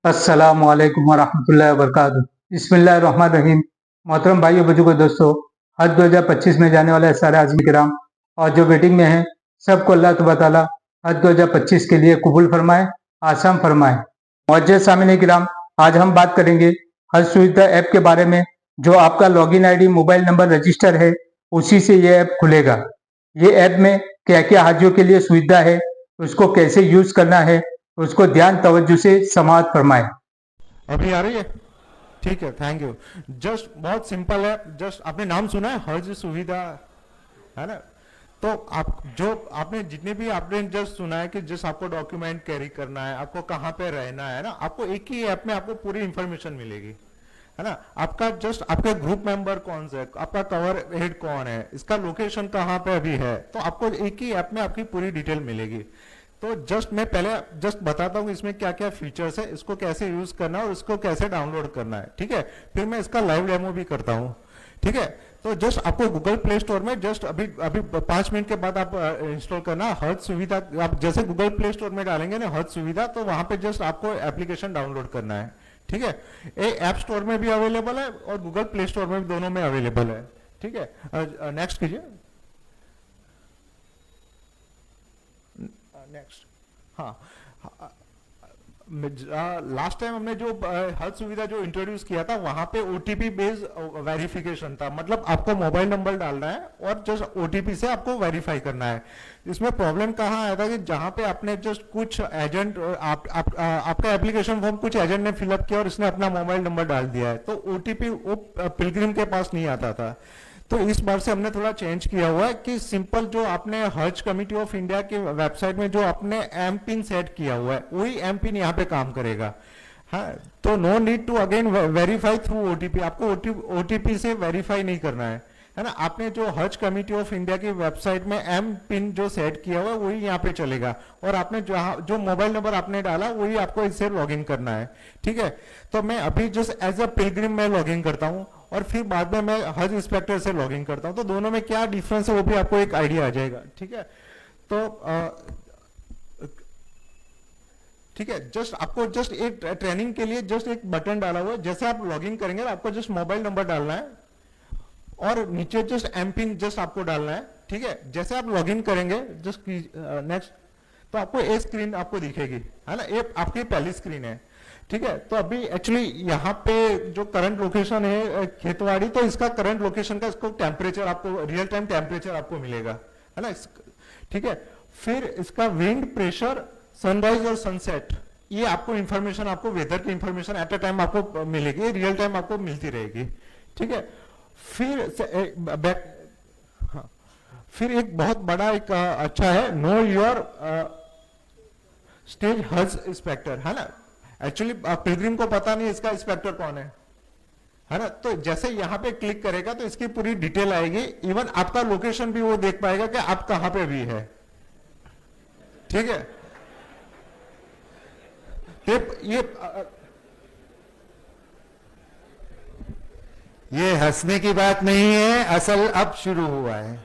अस्सलामुअलैकुम वरहमतुल्लाहि वबरकातुहू। बिस्मिल्लाहिर्रहमानिर्रहीम। मोहतरम भाइयों बुजुर्गों दोस्तों, हज 2025 में जाने वाले सारे आज़मी किराम और जो वेटिंग में हैं, सबको अल्लाह तबारक व तआला हज 2025 के लिए कबूल फरमाए, आसान फरमाए। मुअज़्ज़ज़ सामिन किराम, आज हम बात करेंगे हज सुविधा ऐप के बारे में। जो आपका login ID mobile number register है, उसी से ये ऐप खुलेगा। ये ऐप में क्या क्या हाजियों के लिए सुविधा है, उसको कैसे यूज करना है, उसको ध्यान तवज्जो से समाअत फरमाएं। अभी आ रही है? ठीक है, थैंक यू। जस्ट बहुत सिंपल है। जस्ट आपने नाम सुना है हज सुविधा, है ना? तो आप जो आपने जितने भी आपने जस्ट सुना है कि जस्ट आपको डॉक्यूमेंट कैरी करना है, आपको कहाँ पे रहना है ना, आपको एक ही ऐप में आपको पूरी इंफॉर्मेशन मिलेगी, है ना? आपका जस्ट आपके ग्रुप मेंबर कौन से है, आपका कवर हेड कौन है, इसका लोकेशन कहाँ पे अभी है, तो आपको एक ही ऐप में आपकी पूरी डिटेल मिलेगी। तो जस्ट मैं पहले जस्ट बताता हूँ इसमें क्या क्या फीचर्स है, इसको कैसे यूज करना है और इसको कैसे डाउनलोड करना है, ठीक है? फिर मैं इसका लाइव डेमो भी करता हूँ, ठीक है? तो जस्ट आपको गूगल प्ले स्टोर में जस्ट अभी अभी 5 मिनट के बाद आप इंस्टॉल करना हज सुविधा। आप जैसे गूगल प्ले स्टोर में डालेंगे ना हज सुविधा, तो वहां पे जस्ट आपको एप्लीकेशन डाउनलोड करना है, ठीक है? ये ऐप स्टोर में भी अवेलेबल है और गूगल प्ले स्टोर में भी, दोनों में अवेलेबल है, ठीक है? नेक्स्ट कीजिए। नेक्स्ट। हाँ, लास्ट टाइम हमने जो हज सुविधा जो इंट्रोड्यूस किया था, वहां पे ओटीपी बेस्ड वेरिफिकेशन था। मतलब आपको मोबाइल नंबर डालना है और जस्ट ओटीपी से आपको वेरीफाई करना है। इसमें प्रॉब्लम कहाँ आया था कि जहां पे आपने जस्ट कुछ एजेंट आपका एप्लीकेशन फॉर्म कुछ एजेंट ने फिलअप किया और इसने अपना मोबाइल नंबर डाल दिया है, तो ओटीपी वो पिलग्रिम के पास नहीं आता था। तो इस बार से हमने थोड़ा चेंज किया हुआ है कि सिंपल जो आपने हज कमेटी ऑफ इंडिया के वेबसाइट में जो आपने एम पिन सेट किया हुआ है, वही एम पिन यहाँ पे काम करेगा। हाँ, तो no need to again verify through OTP. आपको ओटीपी से वेरीफाई नहीं करना है ना? आपने जो हज कमेटी ऑफ इंडिया की वेबसाइट में एम पिन जो सेट किया हुआ है, वही यहाँ पे चलेगा और आपने जो मोबाइल नंबर आपने डाला वही आपको इससे लॉग इन करना है, ठीक है? तो मैं अभी जस्ट एज अ पिलग्रिम में लॉग इन करता हूँ और फिर बाद में मैं हज इंस्पेक्टर से लॉग इन करता हूं, तो दोनों में क्या डिफरेंस है वो भी आपको एक आइडिया आ जाएगा, ठीक है? तो ठीक है, जस्ट आपको जस्ट एक ट्रेनिंग के लिए जस्ट एक बटन डाला हुआ है। जैसे आप लॉग इन करेंगे आपको जस्ट मोबाइल नंबर डालना है और नीचे जस्ट एम पिन जस्ट आपको डालना है, ठीक है? जैसे आप लॉग इन करेंगे जस्ट नेक्स्ट, तो आपको एक स्क्रीन आपको दिखेगी, है ना? ये आपकी पहली स्क्रीन है, ठीक है? तो अभी एक्चुअली यहाँ पे जो करंट लोकेशन है खेतवाड़ी, तो इसका करंट लोकेशन का इसको टेम्परेचर आपको रियल टाइम टेम्परेचर आपको मिलेगा, है ना? ठीक है? फिर इसका विंड प्रेशर, सनराइज और सनसेट, ये आपको इंफॉर्मेशन, आपको वेदर की इंफॉर्मेशन एट अ टाइम आपको मिलेगी, रियल टाइम आपको मिलती रहेगी, ठीक है? फिर हाँ, फिर एक बहुत बड़ा एक अच्छा है नो योर स्टेज हज इंस्पेक्टर, है ना? एक्चुअली पिलग्रिम को पता नहीं इसका इंस्पेक्टर कौन है ना? तो जैसे यहां पे क्लिक करेगा तो इसकी पूरी डिटेल आएगी, इवन आपका लोकेशन भी वो देख पाएगा कि आप कहां पे भी है, ठीक है? ये हंसने की बात नहीं है, असल अब शुरू हुआ है।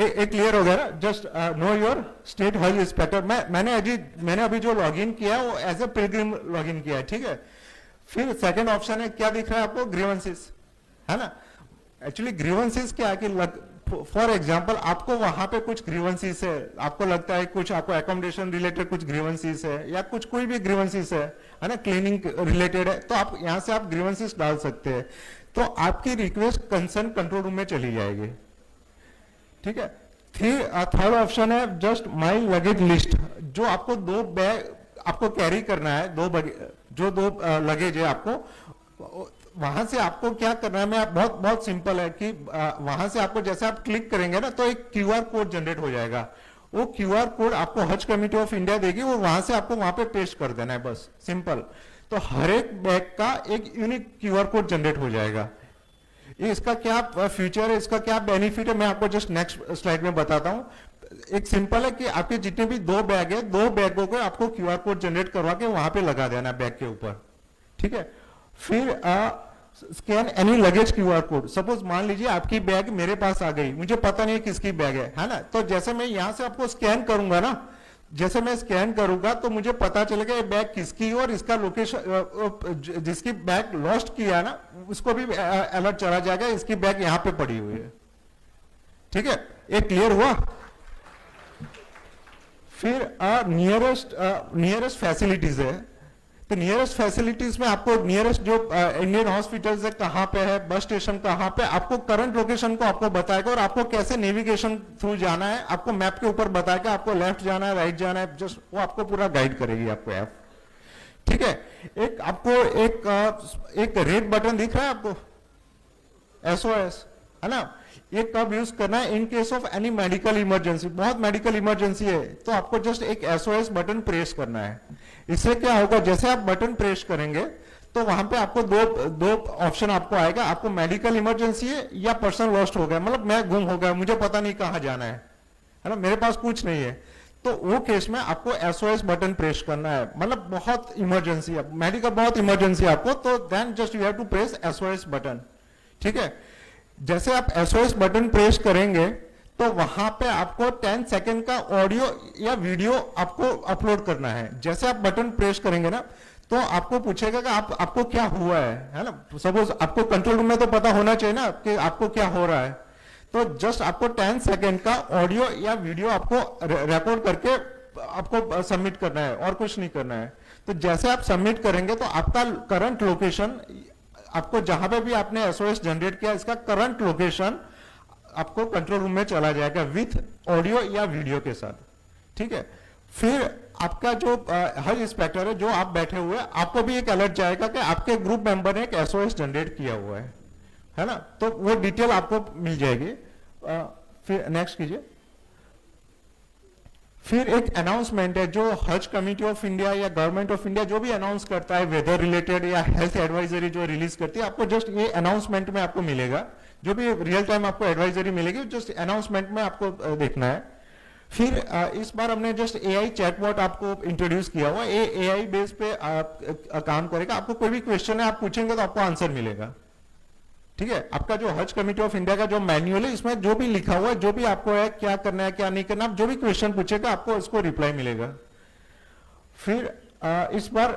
एक क्लियर हो गया ना? जस्ट नो योर स्टेट हज इंस्पेक्टर। मैंने अभी जो लॉगिन किया है वो एज ए पिलग्रिम लॉगिन किया है, ठीक है? फिर सेकंड ऑप्शन है, क्या दिख रहा है आपको? ग्रीवेंसेस, है ना? एक्चुअली ग्रीवेंसेस क्या है कि फॉर एग्जाम्पल आपको वहां पे कुछ ग्रीवेंसेस है, आपको लगता है कुछ आपको एकोमोडेशन रिलेटेड कुछ ग्रीवेंसेस है या कुछ कोई भी ग्रीवेंसेस है ना? क्लीनिंग रिलेटेड है, तो आप यहां से आप ग्रीवेंसेस डाल सकते हैं। तो आपकी रिक्वेस्ट कंसर्न कंट्रोल रूम में चली जाएगी, ठीक है? थर्ड ऑप्शन है जस्ट माई लगेज लिस्ट। जो आपको 2 बैग आपको कैरी करना है, दो लगेज है आपको, वहां से आपको क्या करना है? मैं बहुत बहुत सिंपल है कि वहां से आपको जैसे आप क्लिक करेंगे ना, तो एक क्यूआर कोड जनरेट हो जाएगा। वो क्यूआर कोड आपको हज कमेटी ऑफ इंडिया देगी, वो वहां से आपको वहां पे पेस्ट कर देना है, बस सिंपल। तो हर एक बैग का एक यूनिक क्यूआर कोड जनरेट हो जाएगा। इसका क्या फ्यूचर है, इसका क्या बेनिफिट है, मैं आपको जस्ट नेक्स्ट स्लाइड में बताता हूं। एक सिंपल है कि आपके जितने भी 2 बैग है, 2 बैगों को आपको क्यूआर कोड जनरेट करवा के वहां पे लगा देना बैग के ऊपर, ठीक है? फिर scan any luggage QR code. Suppose मान लीजिए आपकी बैग मेरे पास आ गई, मुझे पता नहीं किसकी बैग है ना? तो जैसे मैं यहां से आपको स्कैन करूंगा ना, जैसे मैं स्कैन करूंगा तो मुझे पता चलेगा ये बैग किसकी है और इसका लोकेशन, जिसकी बैग लॉस्ट किया है ना उसको भी अलर्ट चला जाएगा, इसकी बैग यहां पे पड़ी हुई है। ठीक है, ये क्लियर हुआ। फिर नियरेस्ट फैसिलिटीज है, तो नियरेस्ट फैसिलिटीज में आपको नियरेस्ट जो इंडियन हॉस्पिटल्स है कहां पे है, बस स्टेशन कहां पे, आपको करंट लोकेशन को आपको बताएगा और आपको कैसे नेविगेशन थ्रू जाना है आपको मैप के ऊपर बताएगा, आपको लेफ्ट जाना है राइट जाना है, जस्ट वो आपको पूरा गाइड करेगी आपको ऐप। ठीक है, एक आपको एक रेड बटन दिख रहा है आपको, SOS है ना, ये कब यूज करना है, in case of any medical emergency, बहुत मेडिकल इमरजेंसी है तो आपको जस्ट एक SOS बटन प्रेस करना है। इससे क्या होगा, जैसे आप बटन प्रेस करेंगे तो वहां पे आपको दो ऑप्शन आपको आएगा, आपको मेडिकल इमरजेंसी है या पर्सन लॉस्ट हो गया, मतलब मैं गुम हो गया, मुझे पता नहीं कहां जाना है ना, मेरे पास कुछ नहीं है, तो वो केस में आपको SOS बटन प्रेस करना है, मतलब बहुत इमरजेंसी है, मेडिकल बहुत इमरजेंसी है आपको, तो then just you have to press SOS button. ठीक है, जैसे आप SOS बटन प्रेस करेंगे तो वहां पे आपको 10 सेकंड का ऑडियो या वीडियो आपको अपलोड करना है। जैसे आप बटन प्रेस करेंगे ना तो आपको पूछेगा कि आपको क्या हुआ है ना, सपोज आपको कंट्रोल रूम में तो पता होना चाहिए ना कि आपको क्या हो रहा है, तो जस्ट आपको 10 सेकंड का ऑडियो या वीडियो आपको रिकॉर्ड करके आपको सबमिट करना है और कुछ नहीं करना है। तो जैसे आप सबमिट करेंगे तो आपका करंट लोकेशन, आपको जहां पे भी आपने SOS जनरेट किया इसका करंट लोकेशन आपको कंट्रोल रूम में चला जाएगा विथ ऑडियो या वीडियो के साथ। ठीक है, फिर आपका जो हेल्थ इंस्पेक्टर है जो आप बैठे हुए हैं, आपको भी एक अलर्ट जाएगा कि आपके ग्रुप मेंबर ने एक SOS जनरेट किया हुआ है ना, तो वो डिटेल आपको मिल जाएगी। फिर नेक्स्ट कीजिए। फिर एक अनाउंसमेंट है जो हज कमेटी ऑफ इंडिया या गवर्नमेंट ऑफ इंडिया जो भी अनाउंस करता है, वेदर रिलेटेड या हेल्थ एडवाइजरी जो रिलीज करती है, आपको जस्ट ये अनाउंसमेंट में आपको मिलेगा, जो भी रियल टाइम आपको एडवाइजरी मिलेगी जस्ट अनाउंसमेंट में आपको देखना है। फिर इस बार हमने जस्ट AI चैटबॉट आपको इंट्रोड्यूस किया हुआ, AI बेस पे काम करेगा, आपको कोई भी क्वेश्चन है आप पूछेंगे तो आपको आंसर मिलेगा। ठीक है, आपका जो हज कमेटी ऑफ इंडिया का जो मैन्युअल है इसमें जो भी लिखा हुआ है, जो भी आपको है क्या करना है क्या नहीं करना, आप जो भी क्वेश्चन पूछेगा आपको इसको रिप्लाई मिलेगा। फिर इस बार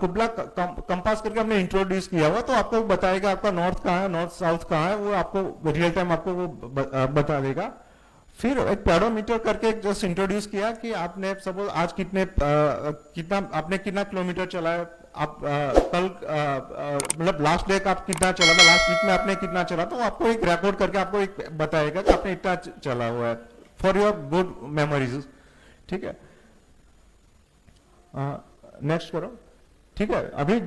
कुबला कंपास करके हमने इंट्रोड्यूस किया हुआ, तो आपको बताएगा आपका नॉर्थ कहाँ है, नॉर्थ साउथ कहाँ है, वो आपको रियल टाइम आपको वो बता देगा। फिर एक पेडोमीटर करके जस्ट इंट्रोड्यूस किया कि आपने सपोज आज आपने कितना किलोमीटर चलाया, आप कल मतलब लास्ट डे का आप कितना चला था, लास्ट वीक में आपने कितना चला, तो आपको एक रिकॉर्ड करके आपको एक बताएगा कि आपने इतना चला हुआ है फॉर योर गुड मेमोरीज। ठीक है, नेक्स्ट करो। ठीक है, अभी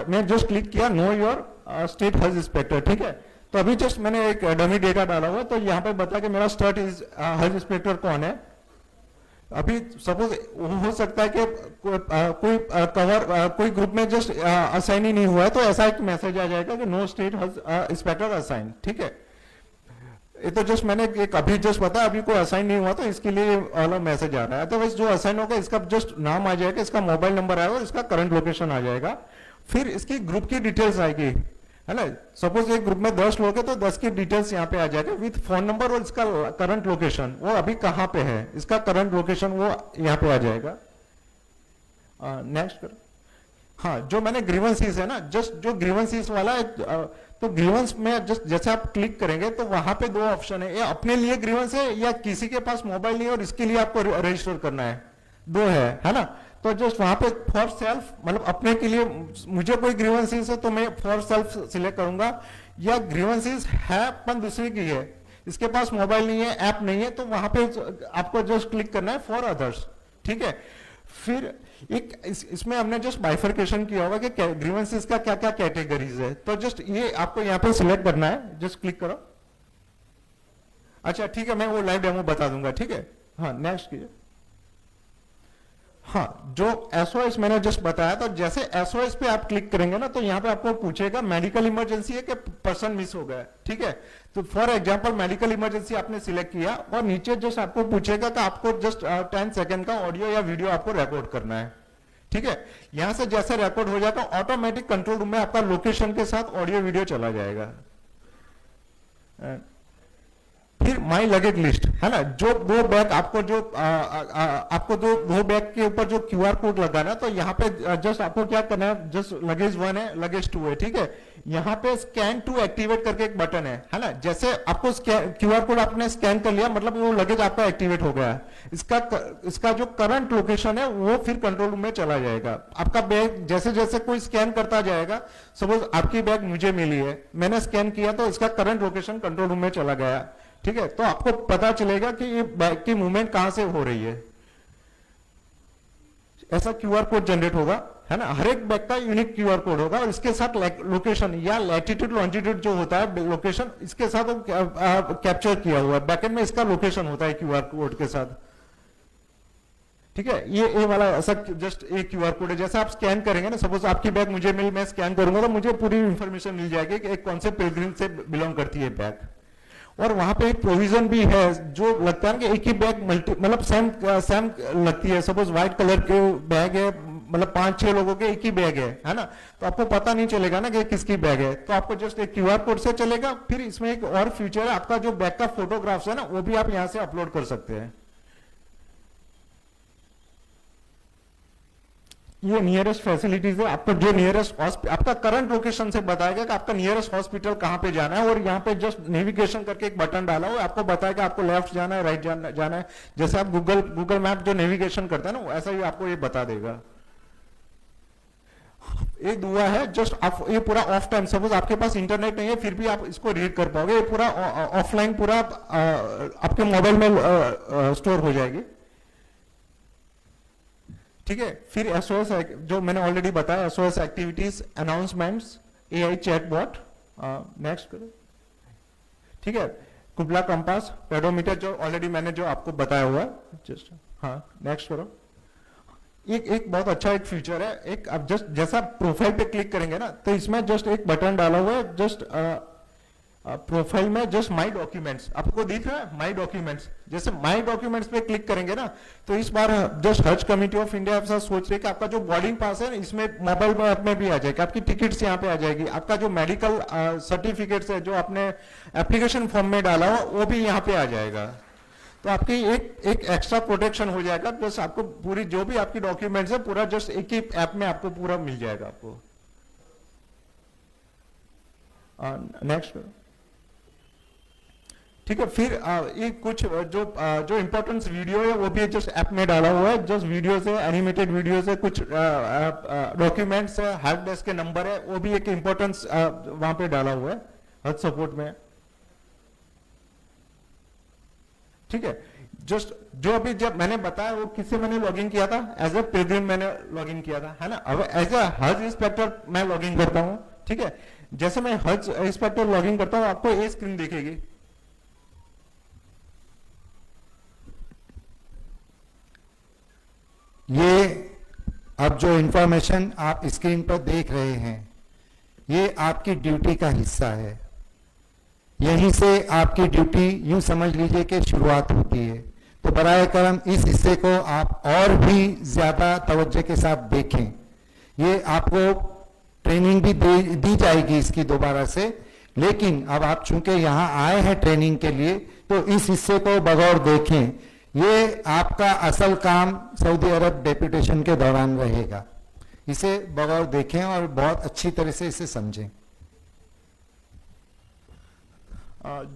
मैं जस्ट क्लिक किया know your state health inspector. ठीक है, तो अभी जस्ट मैंने एक डमी डेटा डाला हुआ है, तो यहाँ पे बता कि मेरा स्टेट हेल्थ इंस्पेक्टर कौन है। अभी सपोज हो सकता है कि कोई ग्रुप में जस्ट असाइन ही नहीं हुआ है, तो ऐसा एक मैसेज आ जाएगा कि नो स्टेट इंस्पेक्टर असाइन। ठीक है, ये तो जस्ट मैंने एक अभी जस्ट बताया, अभी कोई असाइन नहीं हुआ तो इसके लिए वाला मैसेज आ रहा है। तो जो असाइन होगा इसका जस्ट नाम आ जाएगा, इसका मोबाइल नंबर आएगा और इसका करंट लोकेशन आ जाएगा। फिर इसकी ग्रुप की डिटेल्स आएगी, है ना, सपोज एक ग्रुप में 10 लोग हैं तो 10 की डिटेल्स यहाँ पे आ जाएगा विथ फोन नंबर और इसका करंट लोकेशन, वो अभी कहाँ पे है इसका करंट लोकेशन वो यहाँ पे आ जाएगा। नेक्स्ट करो। हाँ, जो मैंने ग्रीवेंसीज है ना, जस्ट जो ग्रीवेंसीज वाला है, तो ग्रीवेंस में जस्ट जैसे आप क्लिक करेंगे तो वहां पे दो ऑप्शन है, ये अपने लिए ग्रीवेंस है या किसी के पास मोबाइल नहीं है और इसके लिए आपको रजिस्टर करना है, दो है ना। तो जस्ट वहां पे फॉर सेल्फ मतलब अपने के लिए, मुझे कोई ग्रीवेंसीज है तो मैं फॉर सेल्फ सिलेक्ट करूंगा, या ग्रीवेंसीज है पर दूसरे की है, इसके पास मोबाइल नहीं है, ऐप नहीं है, तो वहां पे आपको जस्ट क्लिक करना है फॉर अदर्स। ठीक है, फिर इसमें हमने जस्ट बाइफर्केशन किया होगा कि ग्रीवेंसेस का क्या क्या कैटेगरीज है, तो जस्ट ये आपको यहाँ पे सिलेक्ट करना है, जस्ट क्लिक करो। अच्छा ठीक है, मैं वो लाइव डेमो बता दूंगा। ठीक है, हाँ नेक्स्ट कीजिए। हाँ, जो SOS मैंने जस्ट बताया, तो जैसे SOS पे आप क्लिक करेंगे ना तो यहाँ पे आपको पूछेगा मेडिकल इमरजेंसी है कि पर्सन मिस हो गया। ठीक है, तो फॉर एग्जांपल मेडिकल इमरजेंसी आपने सिलेक्ट किया और नीचे जस्ट आपको पूछेगा कि आपको जस्ट 10 सेकंड का ऑडियो या वीडियो आपको रिकॉर्ड करना है। ठीक है, यहां से जैसे रिकॉर्ड हो जाएगा ऑटोमेटिक कंट्रोल रूम में आपका लोकेशन के साथ ऑडियो वीडियो चला जाएगा। फिर माई लगेज लिस्ट है ना, जो वो बैग आपको जो आपको जो वो बैग के ऊपर जो क्यूआर कोड लगा ना, तो यहाँ पे जस्ट आपको क्या करना है, जस्ट लगेज 1 है, लगेज 2 है, ठीक है। यहाँ पे स्कैन टू एक्टिवेट करके एक बटन है ना, जैसे आपको क्यूआर कोड आपने स्कैन कर लिया, मतलब वो लगेज आपका एक्टिवेट हो गया है। इसका जो करंट लोकेशन है वो फिर कंट्रोल रूम में चला जाएगा। आपका बैग जैसे जैसे कोई स्कैन करता जाएगा, सपोज आपकी बैग मुझे मिली है, मैंने स्कैन किया तो इसका करंट लोकेशन कंट्रोल रूम में चला गया, ठीक है। तो आपको पता चलेगा कि ये बैग की मूवमेंट कहां से हो रही है। ऐसा क्यूआर कोड जनरेट होगा, है ना, हर एक बैग का यूनिक क्यूआर कोड होगा, और इसके साथ लोकेशन या लैटिट्यूड लॉन्जिट्यूड जो होता है लोकेशन, इसके साथ कैप्चर किया हुआ है। बैकएंड में इसका लोकेशन होता है क्यूआर कोड के साथ, ठीक है। ये वाला ऐसा जस्ट एक क्यूआर कोड है, जैसे आप स्कैन करेंगे ना, सपोज आपकी बैग मुझे मिल, मैं स्कैन करूंगा तो मुझे पूरी इंफॉर्मेशन मिल जाएगी कि एक कौन से पिलग्रिम से बिलोंग करती है बैग। और वहां पे एक प्रोविजन भी है जो लगता है कि एक ही बैग मतलब सेम लगती है। सपोज व्हाइट कलर के बैग है, मतलब 5-6 लोगों के एक ही बैग है ना, तो आपको पता नहीं चलेगा ना कि किसकी बैग है, तो आपको जस्ट एक क्यूआर कोड से चलेगा। फिर इसमें एक और फीचर है, आपका जो बैग का फोटोग्राफ्स है ना, वो भी आप यहां से अपलोड कर सकते हैं। ये नियरेस्ट फैसिलिटीज है, आपको जो नियरेस्ट आपका करंट लोकेशन से बताएगा कि आपका नियरेस्ट हॉस्पिटल कहां पे जाना है, और यहाँ पे जस्ट नेविगेशन करके एक बटन डाला हुआ है, आपको बताएगा आपको लेफ्ट जाना है, राइट जाना है। जैसे आप गूगल मैप जो नेविगेशन करता है ना, ऐसा ही आपको ये बता देगा। एक दुआ है, जस्ट आप ये पूरा ऑफ टाइम, सपोज आपके पास इंटरनेट नहीं है फिर भी आप इसको रीड कर पाओगे, ये पूरा ऑफलाइन पूरा आपके मोबाइल में स्टोर हो जाएगी, ठीक है। फिर एसओएस जो मैंने ऑलरेडी बताया, SOS activities, announcements, AI chatbot, next करो, ठीक है। कुबला कंपास, पेडोमीटर जो ऑलरेडी मैंने जो आपको बताया हुआ है, जस्ट हाँ नेक्स्ट करो। एक बहुत अच्छा एक फीचर है, एक अब जस्ट जैसा प्रोफाइल पे क्लिक करेंगे ना, तो इसमें जस्ट एक बटन डाला हुआ है, जस्ट प्रोफाइल में जस्ट माई डॉक्यूमेंट्स आपको दिख रहा है, माई डॉक्यूमेंट्स। जैसे माई डॉक्यूमेंट्स पे क्लिक करेंगे ना, तो इस बार जस्ट हज कमेटी ऑफ इंडिया ऐसा सोच रही कि आपका जो बोर्डिंग पास है इसमें मोबाइल ऐप में भी आ जाएगा, आपकी टिकट्स यहाँ पे आ जाएगी, आपका जो मेडिकल सर्टिफिकेट्स है जो आपने एप्लीकेशन फॉर्म में डाला हो वो भी यहाँ पे आ जाएगा। तो आपकी एक एक्स्ट्रा प्रोटेक्शन हो जाएगा, बस आपको पूरी जो भी आपकी डॉक्यूमेंट्स है पूरा जस्ट एक ही ऐप में आपको पूरा मिल जाएगा आपको। नेक्स्ट, ठीक है। फिर ये कुछ जो इंपॉर्टेंट वीडियो है वो भी जस्ट ऐप में डाला हुआ है, जस्ट वीडियोस है, एनिमेटेड वीडियोस है, कुछ डॉक्यूमेंट्स है, हेल्प डेस्क के नंबर है, वो भी एक इंपॉर्टेंस वहां पे डाला हुआ है हेल्थ सपोर्ट में, ठीक है। जस्ट जो अभी जब मैंने बताया वो किससे मैंने लॉगिन किया था, एज ए पिलग्रिम मैंने लॉगिन किया था, है ना। अब एज ए हज इंस्पेक्टर मैं लॉगिन करता हूं, ठीक है। जैसे मैं हज इंस्पेक्टर लॉगिन करता हूं, आपको ये स्क्रीन दिखेगी, ये अब जो इंफॉर्मेशन आप स्क्रीन पर देख रहे हैं ये आपकी ड्यूटी का हिस्सा है। यहीं से आपकी ड्यूटी यूं समझ लीजिए कि शुरुआत होती है। तो बराए करम इस हिस्से को आप और भी ज्यादा तवज्जो के साथ देखें। ये आपको ट्रेनिंग भी दी जाएगी इसकी दोबारा से, लेकिन अब आप चूंकि यहाँ आए हैं ट्रेनिंग के लिए तो इस हिस्से को बगौर देखें। ये आपका असल काम सऊदी अरब डेपुटेशन के दौरान रहेगा, इसे बगौर देखें और बहुत अच्छी तरह से इसे समझें।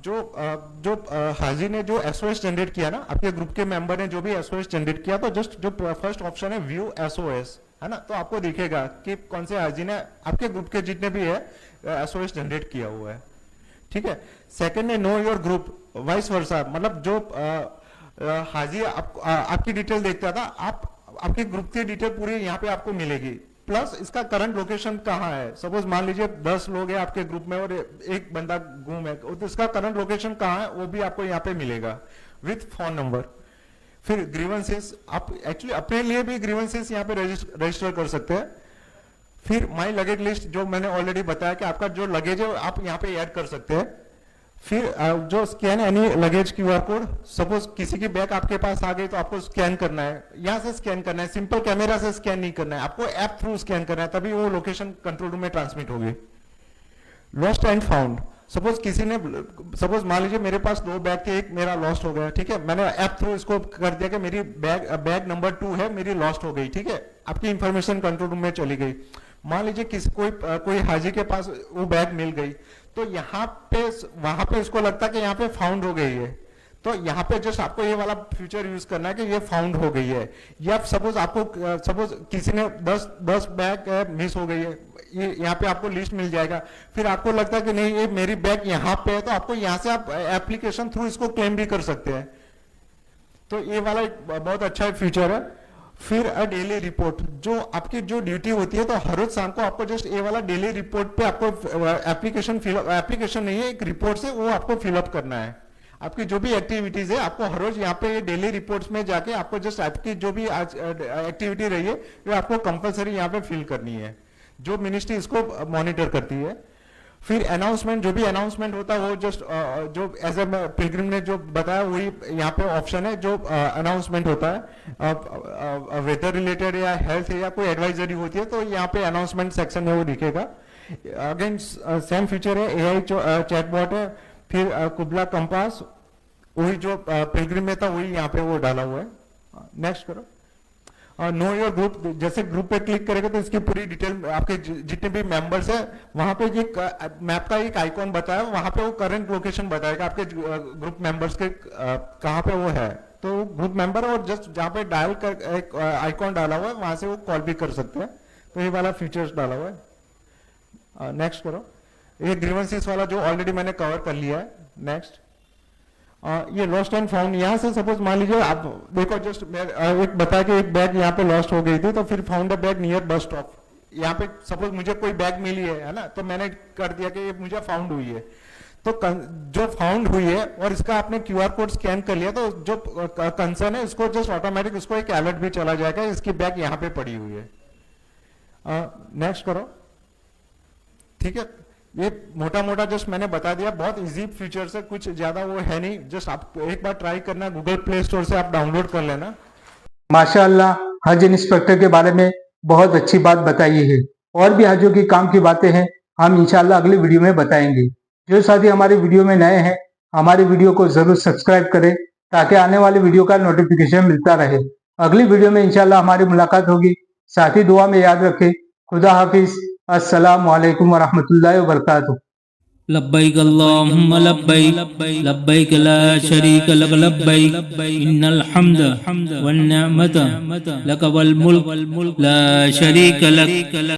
जो हाजी ने जो एसओएस जनरेट किया ना, आपके ग्रुप के मेंबर ने जो भी एसओएस जनरेट किया, तो जस्ट जो फर्स्ट ऑप्शन है व्यू एसओएस, है ना, तो आपको दिखेगा कि कौन से हाजी ने आपके ग्रुप के जितने भी है एसओएस जनरेट किया हुआ है, ठीक है। सेकंड है know your group, vice versa, मतलब जो हाजी आपकी डिटेल देखता था, आपके ग्रुप की डिटेल पूरी यहाँ पे आपको मिलेगी, प्लस इसका करंट लोकेशन कहाँ है। सपोज मान लीजिए 10 लोग हैं आपके ग्रुप में और एक बंदा गुम है, तो इसका करंट लोकेशन कहाँ है वो भी आपको यहाँ पे मिलेगा विथ फोन नंबर। फिर ग्रीवेंसेस, आप एक्चुअली अपने लिए भी ग्रीवेंसेस यहाँ पे रजिस्टर कर सकते हैं। फिर माई लगेज लिस्ट, जो मैंने ऑलरेडी बताया कि आपका जो लगेज है आप यहाँ पे ऐड कर सकते हैं। फिर जो scan any luggage QR code, suppose किसी की बैग आपके पास आ गई तो आपको स्कैन करना है, यहां से स्कैन करना है, सिंपल कैमरा से स्कैन नहीं करना है, आपको ऐप थ्रू स्कैन करना है, तभी वो लोकेशन कंट्रोल रूम में ट्रांसमिट होगी। लॉस्ट एंड फाउंड, सपोज किसी ने, सपोज मान लीजिए मेरे पास 2 बैग थे, एक मेरा लॉस्ट हो गया, ठीक है, मैंने ऐप थ्रू इसको कर दिया कि मेरी बैग नंबर 2 है, मेरी लॉस्ट हो गई, ठीक है, आपकी इंफॉर्मेशन कंट्रोल रूम में चली गई। मान लीजिए किसी कोई हाजी के पास वो बैग मिल गई, तो यहाँ पे वहां पे इसको लगता है कि यहाँ पे फाउंड हो गई है, तो यहाँ पे जस्ट आपको ये वाला फीचर यूज करना है कि ये फाउंड हो गई है। या सपोज किसी ने 10 बैग मिस हो गई है, ये यहाँ पे आपको लिस्ट मिल जाएगा। फिर आपको लगता है कि नहीं ये मेरी बैग यहाँ पे है, तो आपको यहाँ से आप एप्लीकेशन थ्रू इसको क्लेम भी कर सकते हैं। तो ये वाला एक बहुत अच्छा फीचर है। फिर डेली रिपोर्ट, जो आपकी जो ड्यूटी होती है, तो हर रोज शाम को आपको जस्ट ये वाला डेली रिपोर्ट पे आपको एप्लीकेशन नहीं है, एक रिपोर्ट से वो आपको फिलअप करना है। आपकी जो भी एक्टिविटीज है आपको हर रोज यहाँ पे डेली रिपोर्ट्स में जाके आपको जस्ट आपकी जो भी आज एक्टिविटी रही है वो आपको कंपलसरी यहाँ पे फिल करनी है, जो मिनिस्ट्री इसको मॉनिटर करती है। फिर अनाउंसमेंट, जो भी अनाउंसमेंट होता है वो जस्ट जो एज ए पिलग्रिम ने जो बताया वही यहाँ पे ऑप्शन है, जो अनाउंसमेंट होता है वेदर रिलेटेड या हेल्थ या कोई एडवाइजरी होती है, तो यहाँ पे अनाउंसमेंट सेक्शन में वो दिखेगा। अगेन सेम फीचर है, AI चैटबॉट है। फिर कुबला कंपास, वही जो पिलग्रिम में था वही यहाँ पे वो डाला हुआ है। नेक्स्ट करो। नो योर ग्रुप, जैसे ग्रुप पे क्लिक करेगा तो इसकी पूरी डिटेल आपके जितने भी मेंबर्स है वहां पे एक मैप का एक आइकॉन बताया, वहां पे वो करंट लोकेशन बताएगा आपके ग्रुप मेंबर्स के कहाँ पे वो है। तो ग्रुप मेंबर और जस्ट जहाँ पे डायल कर एक आइकॉन डाला हुआ है वहां से वो कॉल भी कर सकते हैं। तो ये वाला फीचर्स डाला हुआ है। नेक्स्ट करो। ये ग्रीवेंसेस वाला जो ऑलरेडी मैंने कवर कर लिया है। नेक्स्ट, ये लॉस्ट एंड फाउंड, यहाँ से सपोज मान लीजिए आप देखो, जस्ट एक बताया कि एक बैग यहाँ पे लॉस्ट हो गई थी, तो फिर found a bag near bus stop. यहाँ पे सपोज मुझे कोई बैग मिली है ना, तो मैंने कर दिया कि ये मुझे फाउंड हुई है। तो जो फाउंड हुई है और इसका आपने QR कोड स्कैन कर लिया, तो जो कंसर्न है उसको जस्ट ऑटोमेटिक उसको एक अलर्ट भी चला जाएगा, इसकी बैग यहाँ पे पड़ी हुई है। नेक्स्ट करो। ठीक है, ये मोटा मोटा जस्ट मैंने बता दिया, बहुत इजी फीचर्स है, कुछ ज्यादा वो है नहीं। जस्ट आप एक बार ट्राई करना, गूगल प्ले स्टोर से आप डाउनलोड कर लेना। माशाअल्लाह, हज इंस्पेक्टर के बारे में बहुत अच्छी बात बताई है। और भी हजों की काम की बातें हैं, हम इंशाअल्लाह अगली वीडियो में बताएंगे। जो साथी हमारे वीडियो में नए हैं, हमारे वीडियो को जरूर सब्सक्राइब करें ताकि आने वाली वीडियो का नोटिफिकेशन मिलता रहे। अगली वीडियो में इंशाअल्लाह हमारी मुलाकात होगी। साथी दुआ में याद रखें। खुदा हाफिज। अस्सलामु अलैकुम वरहमतुल्लाहि वबरकातुहू। लब्बैक अल्लाहुम्मा लब्बैक लब्बैक ला शरीक लक लब्बैक इन्नल हम्द वन निअमत लक वल मुल्क ला शरीक लक।